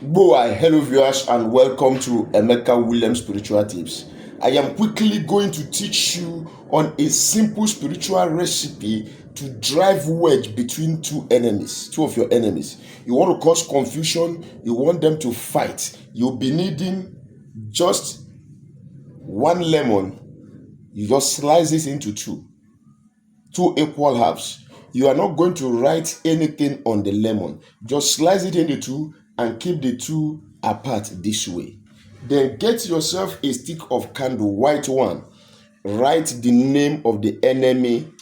Hello viewers, and welcome to Emeka Williams Spiritual Tips. I am quickly going to teach you on a simple spiritual recipe to drive wedge between two of your enemies. You want to cause confusion, you want them to fight. You'll be needing just one lemon. You just slice it into two equal halves. You are not going to write anything on the lemon. Just slice it into two and keep the two apart this way. Then get yourself a stick of candle, white one. Write the name of the enemy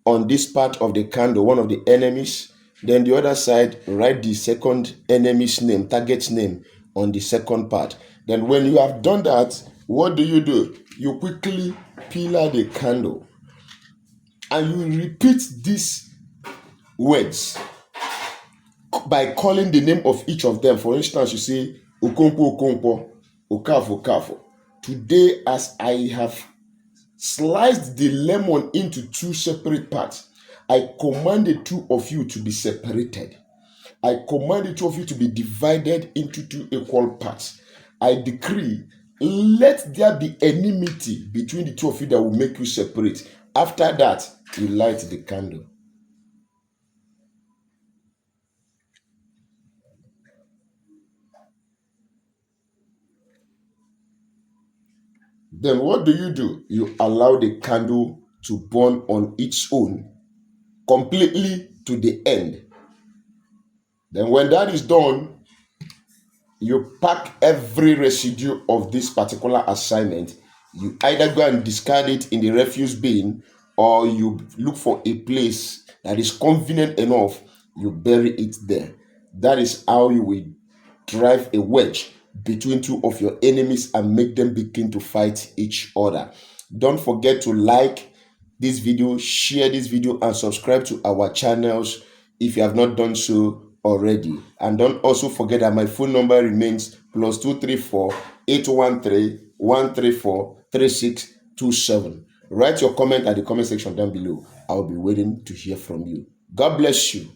on this part of the candle, one of the enemies. Then the other side, write the second enemy's name, target's name on the second part. Then when you have done that, what do? You quickly peel out the candle and you repeat these words by calling the name of each of them. For instance, you say Okonkwo Okonkwo, Okafo Okafo. Today, as I have sliced the lemon into two separate parts, I command the two of you to be separated. I command the two of you to be divided into two equal parts. I decree, let there be enmity between the two of you that will make you separate. After that, you light the candle. Then what do? You allow the candle to burn on its own, completely to the end. Then when that is done, you pack every residue of this particular assignment. You either go and discard it in the refuse bin, or you look for a place that is convenient enough, you bury it there. That is how you will drive a wedge between two of your enemies and make them begin to fight each other. Don't forget to like this video, share this video, and subscribe to our channels if you have not done so already. And don't also forget that my phone number remains +234 813 134 3627. Write your comment at the comment section down below. I'll be waiting to hear from you. God bless you.